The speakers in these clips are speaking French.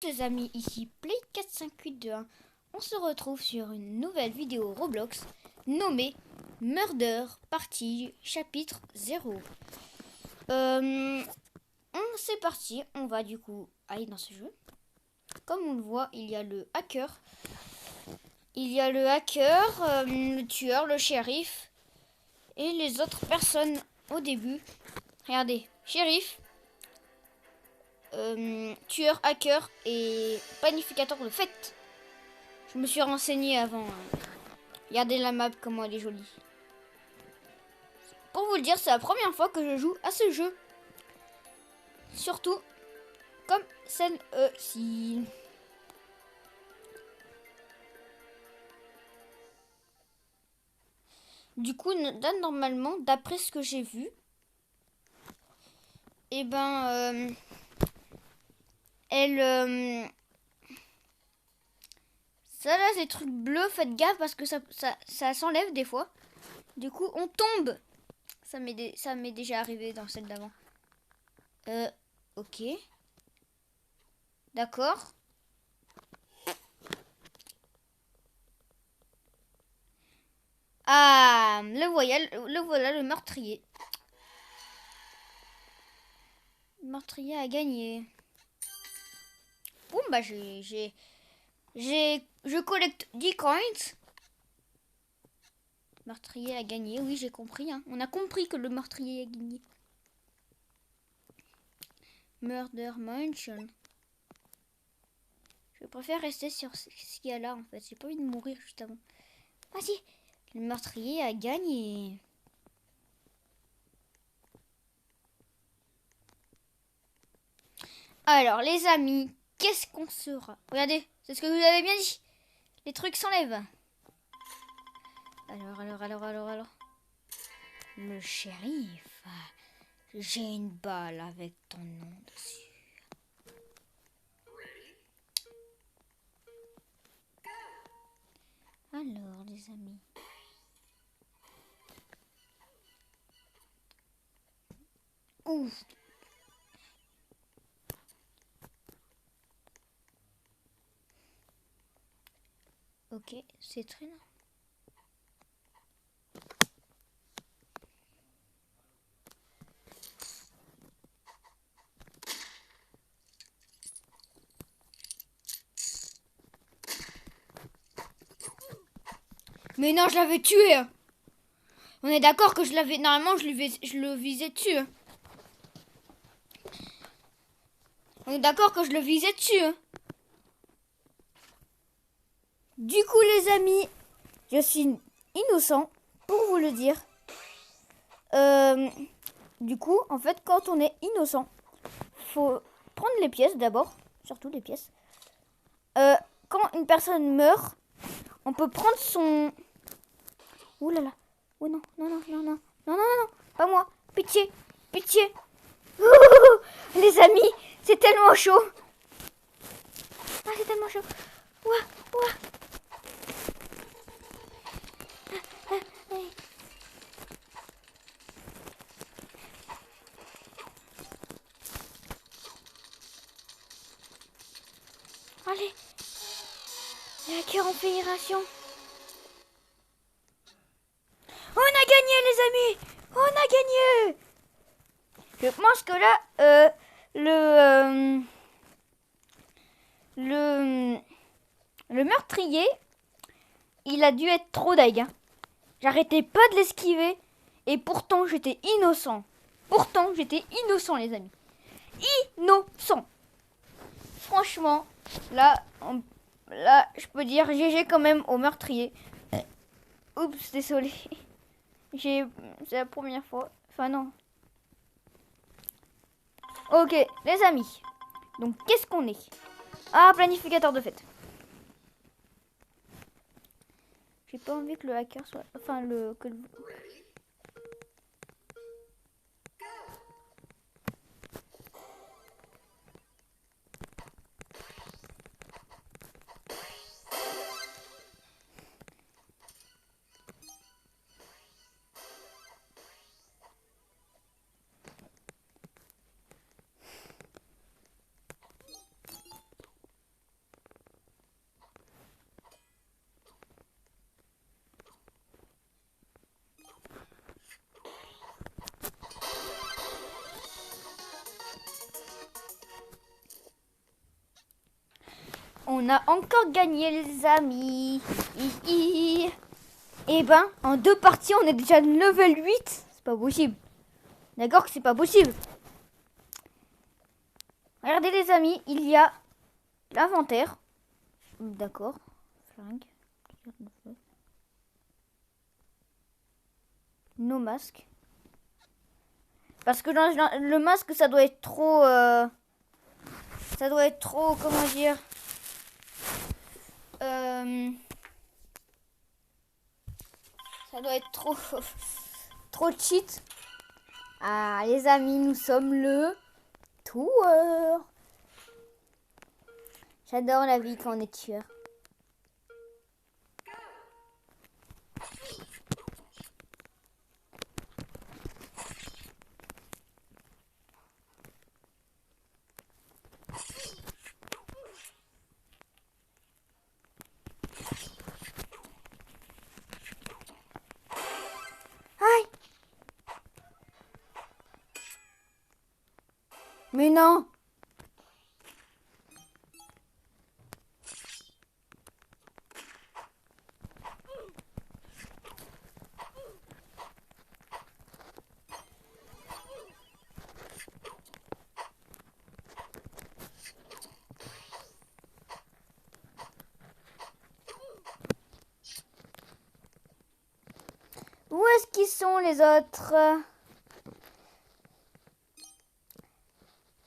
Les amis, ici Play45821. On se retrouve sur une nouvelle vidéo Roblox nommée Murder Party chapitre 0. C'est parti, on va du coup aller dans ce jeu. Comme on le voit, il y a le hacker. Le tueur, le shérif et les autres personnes au début. Regardez, shérif, tueur, hacker et planificateur de fête. Je me suis renseigné avant. Regardez la map, comment elle est jolie. Pour vous le dire, c'est la première fois que je joue à ce jeu. Surtout comme celle-ci. Du coup, là, normalement, d'après ce que j'ai vu, eh ben, ça là, ces trucs bleus, faites gaffe parce que ça s'enlève des fois. Du coup, on tombe. Ça m'est déjà arrivé dans celle d'avant. Ok. D'accord. Ah, le voilà, le meurtrier. Le meurtrier a gagné. Bon, bah, je collecte 10 coins. Le meurtrier a gagné, oui, j'ai compris. Hein. On a compris que le meurtrier a gagné. Murder Mansion. Je préfère rester sur ce qu'il y a là, en fait. J'ai pas envie de mourir juste avant. Vas-y. Le meurtrier a gagné. Alors, les amis, qu'est-ce qu'on sera? Regardez, c'est ce que je vous avais bien dit. Les trucs s'enlèvent. Alors. Le shérif. J'ai une balle avec ton nom dessus. Alors, les amis. Ouf. Ok, c'est très long. Mais non, je l'avais tué. On est d'accord que je l'avais... Normalement, je le visais dessus. On est d'accord que je le visais dessus. Du coup, les amis, je suis innocent, pour vous le dire. Du coup, en fait, quand on est innocent, faut prendre les pièces d'abord. Surtout les pièces. Quand une personne meurt, on peut prendre son... Ouh là là. Oh non, non, pas moi. Pitié. Ouh, les amis, c'est tellement chaud. Ah, c'est tellement chaud. Ouah. Allez. Les hackers ont fait irration. On a gagné, les amis. On a gagné. Je pense que là, le meurtrier, il a dû être trop deg. Hein. J'arrêtais pas de l'esquiver. Et pourtant, j'étais innocent. Les amis. Innocent. Franchement, là, je peux dire GG quand même au meurtrier. Oups, désolé. C'est la première fois. Enfin, non. Ok, les amis. Donc, qu'est-ce qu'on est? Ah, planificateur de fête. J'ai pas envie que le hacker soit... Enfin, On a encore gagné les amis. Et ben, en 2 parties, on est déjà level 8. C'est pas possible. D'accord que c'est pas possible. Regardez les amis, il y a l'inventaire. D'accord. Flingue. Nos masques. Parce que dans le masque, ça doit être trop... ça doit être trop, comment dire... ça doit être trop... trop cheat. Ah, les amis, nous sommes le tueur. J'adore la vie quand on est tueur. Aïe! Mais non! Où est-ce qu'ils sont les autres?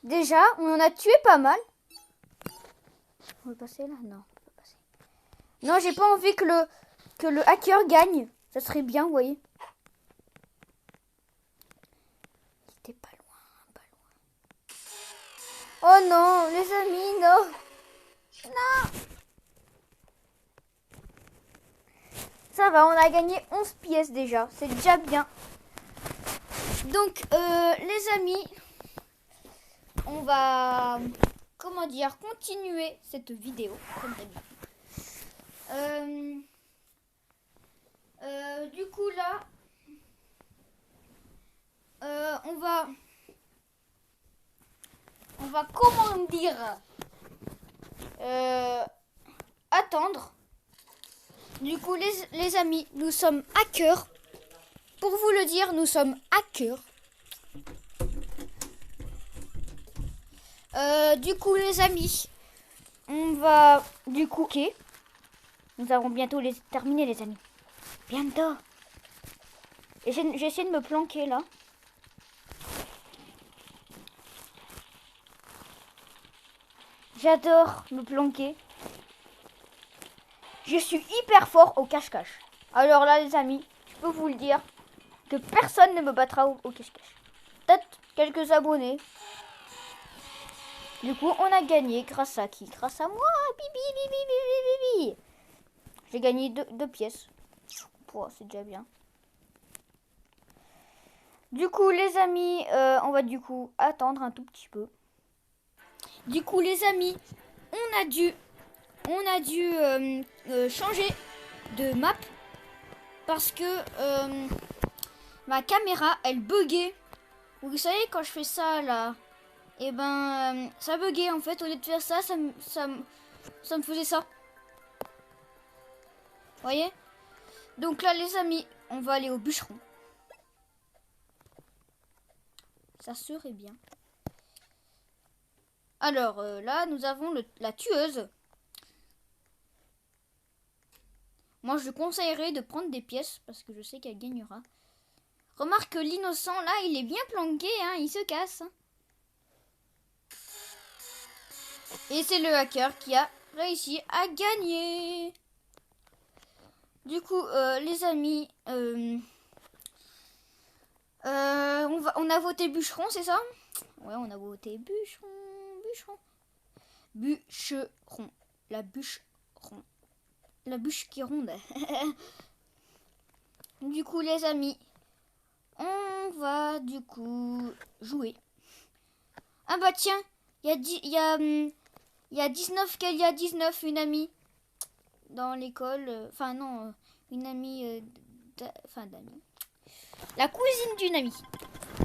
Déjà, on en a tué pas mal. On va passer là? Non, on peut passer. Non, j'ai pas envie que le hacker gagne. Ça serait bien, vous voyez. Il était pas loin, pas loin. Oh non, les amis, non. Non. Ça va, on a gagné 11 pièces déjà. C'est déjà bien. Donc, les amis, on va, comment dire, continuer cette vidéo, comme d'habitude. Du coup, là, on va, comment dire, attendre. Du coup, les amis, nous sommes hackers. Pour vous le dire, nous sommes hackers. Du coup, les amis, on va du coup... Ok. Nous allons bientôt les terminer, les amis. Bientôt. J'essaie de me planquer, là. J'adore me planquer. Je suis hyper fort au cache-cache. Alors là, les amis, je peux vous le dire que personne ne me battra au cache-cache. Peut-être quelques abonnés. Du coup, on a gagné grâce à qui? Grâce à moi. Bibi. J'ai gagné 2 pièces. Oh, c'est déjà bien. Du coup, les amis, on va du coup attendre un tout petit peu. Du coup, les amis, on a dû changer de map parce que ma caméra, elle buguait. Vous savez, quand je fais ça là, et ben ça buguait en fait. Au lieu de faire ça, ça me faisait ça. Vous voyez? Donc là, les amis, on va aller au bûcheron. Ça serait bien. Alors là, nous avons la tueuse. Moi, je conseillerais de prendre des pièces parce que je sais qu'elle gagnera. Remarque que l'innocent, là, il est bien planqué, hein, il se casse. Et c'est le hacker qui a réussi à gagner. Du coup, les amis, on a voté bûcheron, c'est ça? Ouais, on a voté bûcheron. Bûcheron. La bûcheron. La bûche qui est ronde. Du coup, les amis, on va du coup jouer. Ah bah tiens, il y a 19 qu'il y a 19, une amie dans l'école. Enfin non, une amie d'amis. La cousine d'une amie.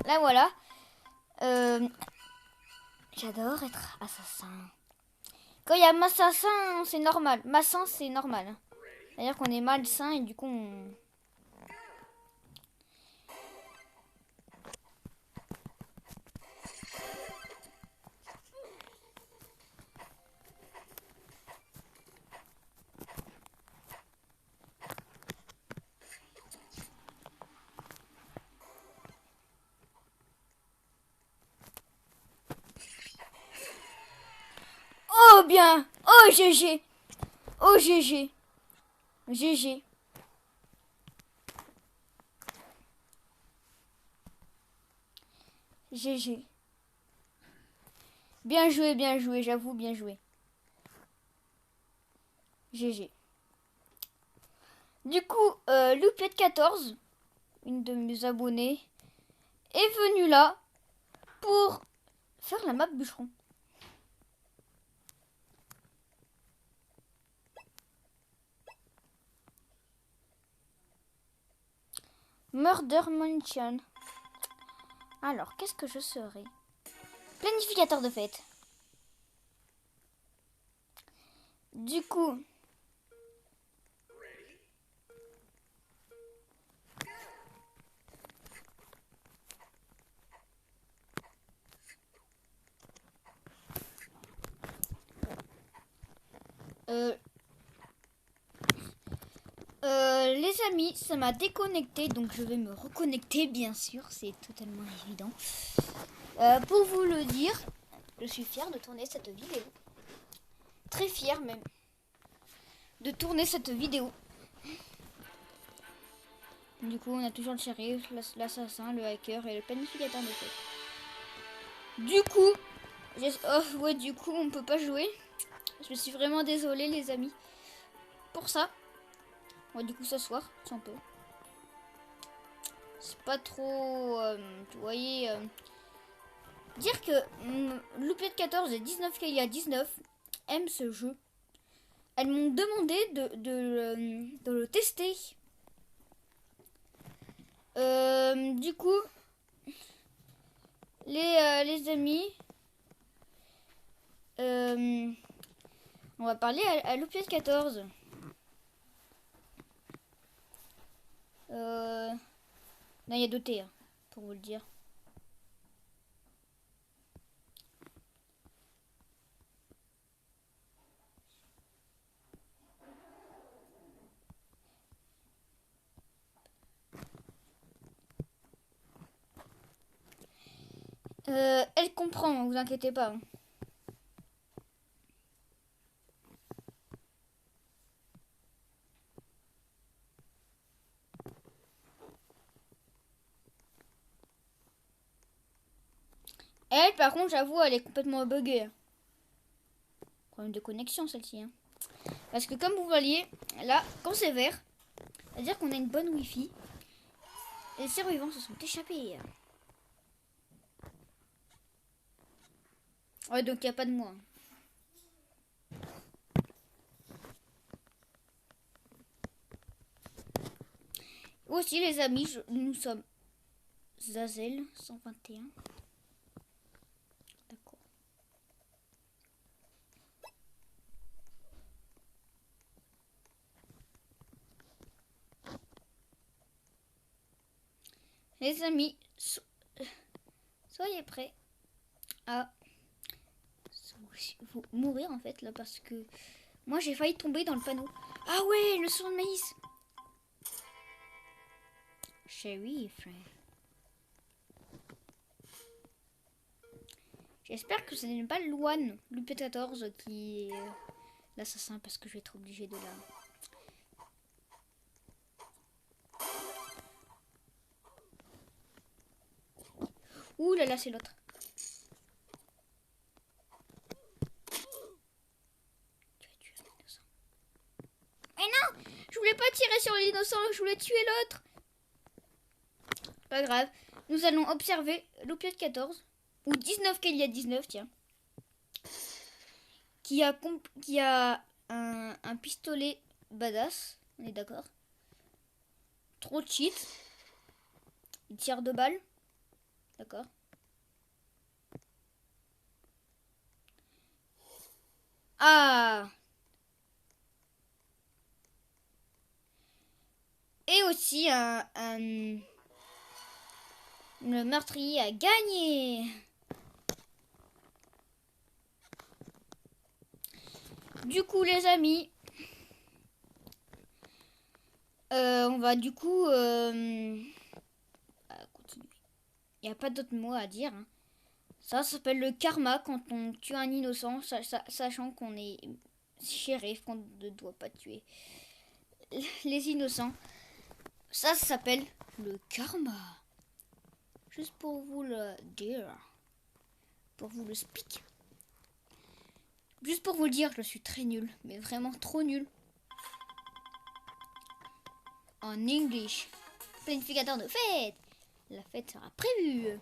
Là voilà. J'adore être assassin. Quand il y a Massassin, c'est normal. Massin, c'est normal. C'est-à-dire qu'on est malsain et du coup on... Oh bien! Oh GG! Oh GG! GG! GG. Bien joué, j'avoue, bien joué. GG. Du coup, Loupiette14, une de mes abonnées, est venue là pour faire la map bûcheron. Murder Mansion. Alors, qu'est-ce que je serai? Planificateur de fête. Du coup... les amis, ça m'a déconnecté, donc je vais me reconnecter, bien sûr, c'est totalement évident. Pour vous le dire, je suis fière de tourner cette vidéo. Très fière même de tourner cette vidéo. Du coup, on a toujours le shérif, l'assassin, le hacker et le planificateur de fête. Du coup, du coup, on peut pas jouer. Je suis vraiment désolée, les amis, pour ça. Ouais, du coup, ce soir, si on peut. C'est pas trop... vous voyez... dire que Loupiette14 et 19K19 aiment ce jeu. Elles m'ont demandé de le tester. Du coup, les amis, on va parler à Loupiette14. Non, il y a 2 T, hein, pour vous le dire. Elle comprend, vous inquiétez pas. Elle, par contre, j'avoue, elle est complètement buggée. Problème de connexion, celle-ci. Hein. Parce que comme vous voyez, là, quand c'est vert, c'est-à-dire qu'on a une bonne Wi-Fi. Et les survivants se sont échappés. Ouais, donc il n'y a pas de moi. Aussi, les amis, nous sommes Zazel 121. D'accord. Les amis, soyez prêts à mourir en fait là parce que moi j'ai failli tomber dans le panneau. Ah ouais, le son de maïs. Chérie, frère. J'espère que ce n'est pas Luan, Loupiette14 qui est l'assassin parce que je vais être obligée de la... Ouh là là, c'est l'autre. Mais non, je voulais pas tirer sur l'innocent, je voulais tuer l'autre. Pas grave, nous allons observer Loupiette14 ou 19K19, tiens, qui a un pistolet badass, on est d'accord. Trop cheat. Il tire 2 balles. D'accord. Ah. Et aussi le meurtrier a gagné. Du coup les amis, on va du coup continuer. Il n'y a pas d'autre mot à dire. Hein. Ça s'appelle le karma quand on tue un innocent, sachant qu'on est shérif, qu'on ne doit pas tuer les innocents. Ça s'appelle le karma. Juste pour vous le dire. Pour vous le speak. Juste pour vous le dire, je suis très nul. Mais vraiment trop nul. En English. Planificateur de fête. La fête sera prévue.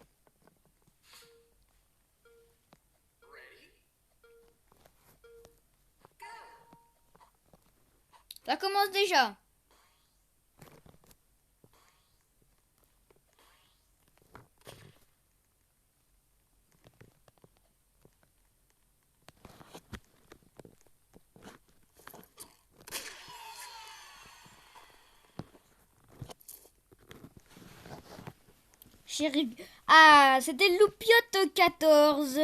Ça commence déjà. Chérie. Ah, c'était Loupiote 14.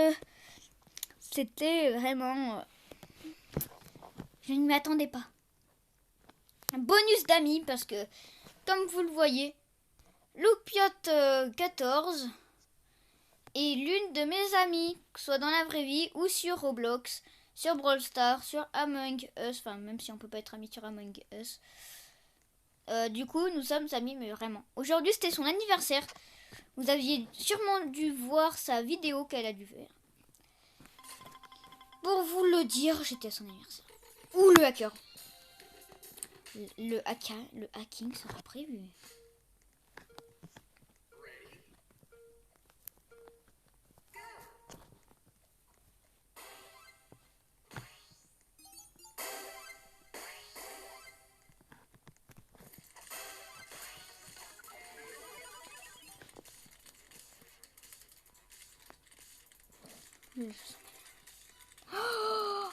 C'était vraiment... Je ne m'y attendais pas. Un bonus d'amis parce que, comme vous le voyez, Loupiote 14 est l'une de mes amies, que ce soit dans la vraie vie ou sur Roblox, sur Brawl Stars, sur Among Us, enfin même si on peut pas être amis sur Among Us. Du coup, nous sommes amis, mais vraiment. Aujourd'hui, c'était son anniversaire. Vous aviez sûrement dû voir sa vidéo qu'elle a dû faire. Pour vous le dire, j'étais à son anniversaire. Ou le hacker. Le hacking sera prévu. Oh,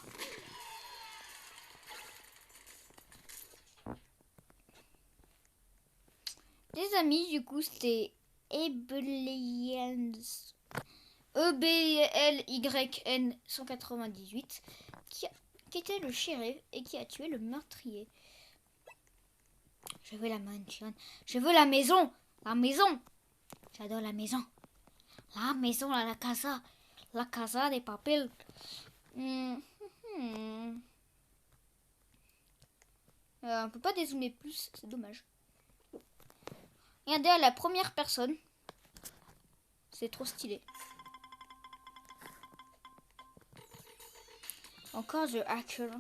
les amis, du coup, c'était Eblyens EBLYN 198 qui était le shérif et qui a tué le meurtrier. Je veux la mansion. Je veux la maison. La maison. J'adore la maison. La maison, la casa. La casa de papel. On peut pas dézoomer plus, c'est dommage. Regardez à la première personne. C'est trop stylé. Encore The Hacker.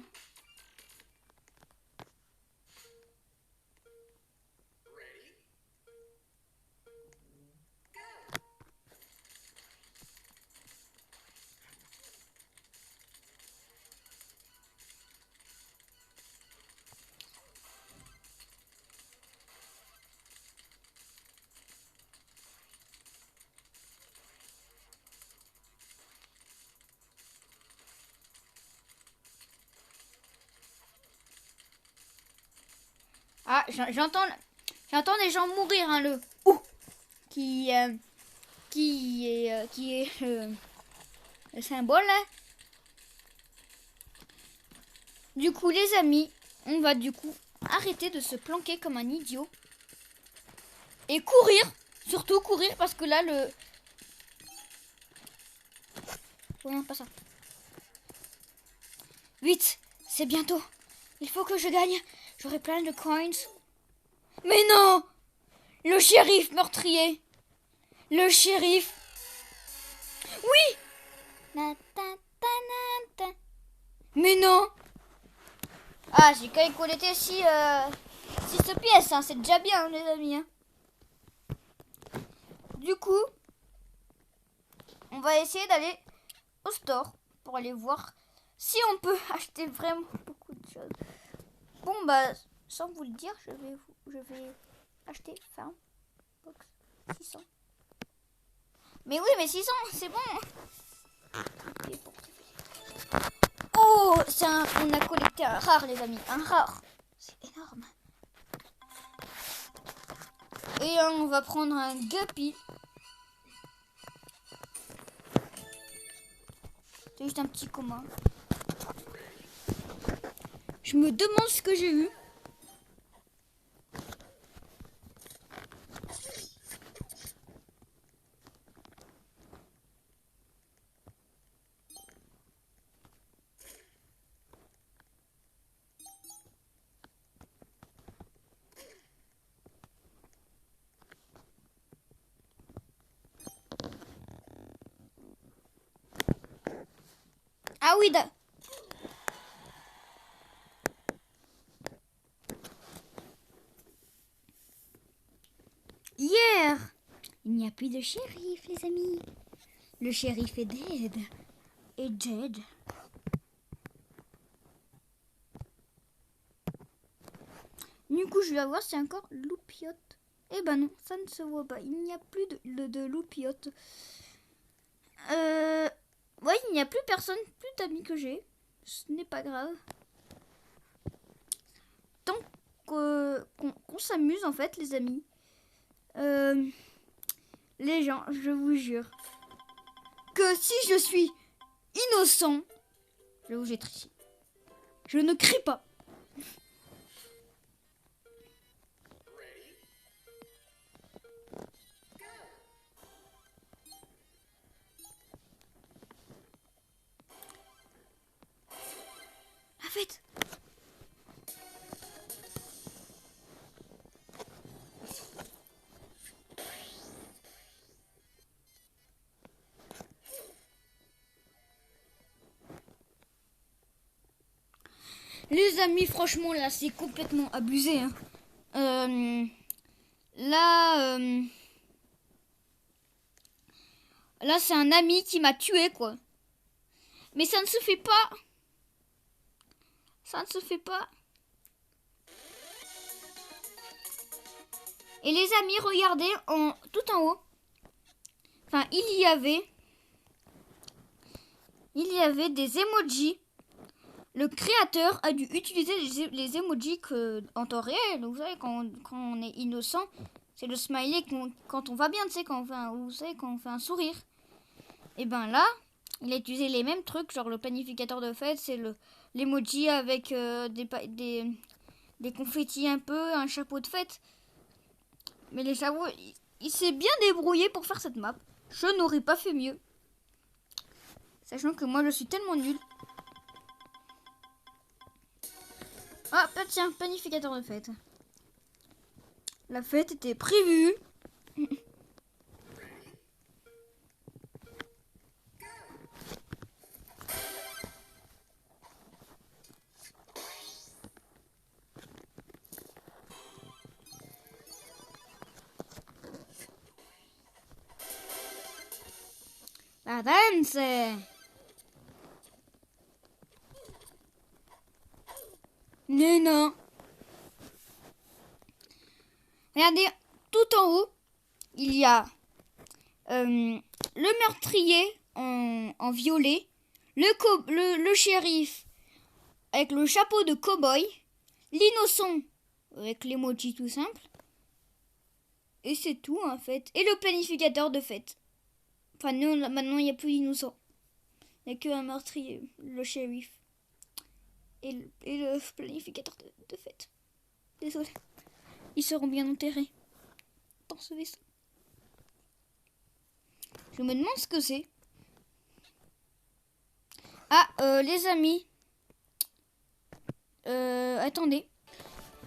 Ah, j'entends des gens mourir, hein, le qui est le symbole là. Du coup, les amis, on va du coup arrêter de se planquer comme un idiot et courir, surtout courir parce que là le non, pas ça. Vite, c'est bientôt. Il faut que je gagne. J'aurai plein de coins. Mais non! Le shérif meurtrier! Le shérif! Oui! Mais non! Ah, j'ai quand même collecté 6 pièces, hein. C'est déjà bien, les amis. Hein. Du coup, on va essayer d'aller au store pour aller voir si on peut acheter vraiment beaucoup de choses. Bon, bah, sans vous le dire, je vais acheter Farm Box 600. Mais oui, mais 600, c'est bon. Oh, On a collecté un rare, les amis. Un rare. C'est énorme. Et on va prendre un guppy. C'est juste un petit commun. Je me demande ce que j'ai eu. Ah oui, hier, il n'y a plus de shérif, les amis. Le shérif est dead. Et dead. Du coup, je vais voir si encore loupiote. Eh ben non, ça ne se voit pas. Il n'y a plus de loupiote. Ouais, il n'y a plus personne, plus d'amis que j'ai. Ce n'est pas grave. Tant qu'on s'amuse, en fait, les amis. Les gens, je vous jure que si je suis innocent, je vais vous jeter ici. Je ne crie pas. En fait, les amis, franchement, là, c'est complètement abusé. Hein. Là, là, c'est un ami qui m'a tué, quoi. Mais ça ne se fait pas. Ça ne se fait pas. Et les amis, regardez, tout en haut. Enfin, il y avait des emojis. Le créateur a dû utiliser les emojis en temps réel. Vous savez, quand on est innocent, c'est le smiley quand on va bien, tu sais, quand on fait un sourire. Et ben là, il a utilisé les mêmes trucs, genre le planificateur de fête, c'est l'emoji avec des confettis un peu, un chapeau de fête. Mais les chapeaux, il s'est bien débrouillé pour faire cette map. Je n'aurais pas fait mieux. Sachant que moi, je suis tellement nulle. Ah, tiens, planificateur de fête. La fête était prévue. La danse. Mais non. Regardez, tout en haut, il y a le meurtrier en violet, le shérif avec le chapeau de cow-boy, l'innocent avec l'emoji tout simple, et c'est tout en fait. Et le planificateur de fête. Enfin non, maintenant il n'y a plus d'innocent. Il n'y a qu'un meurtrier, le shérif. Et le planificateur de fête. Désolé. Ils seront bien enterrés dans ce vaisseau. Je me demande ce que c'est. Ah, les amis. Attendez.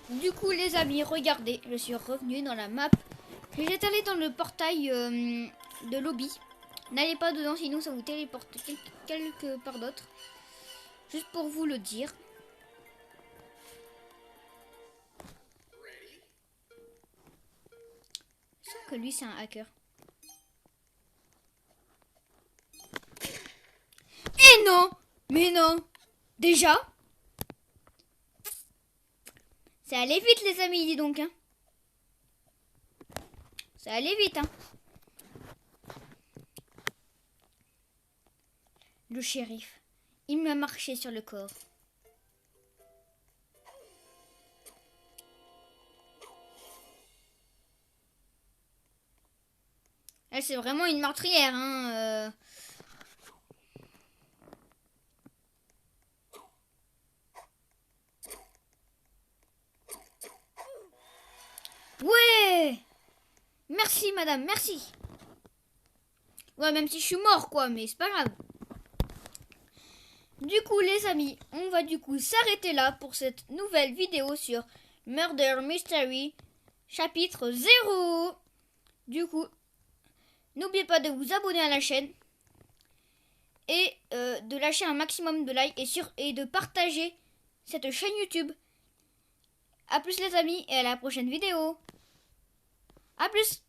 Du coup, les amis, regardez. Je suis revenue dans la map. J'étais allée dans le portail de lobby. N'allez pas dedans, sinon ça vous téléporte quelque part d'autre. Juste pour vous le dire. Je sens que lui, c'est un hacker. Eh non! Mais non! Déjà? Ça allait vite, les amis, dis donc. Hein. Ça allait vite, hein. Le shérif, il m'a marché sur le corps. Elle, c'est vraiment une meurtrière, hein. Ouais! Merci, madame, merci. Ouais, même si je suis mort, quoi, mais c'est pas grave. Du coup, les amis, on va du coup s'arrêter là pour cette nouvelle vidéo sur Murder Mystery, chapitre 0. Du coup, n'oubliez pas de vous abonner à la chaîne et de lâcher un maximum de likes et de partager cette chaîne YouTube. A plus les amis et à la prochaine vidéo. A plus.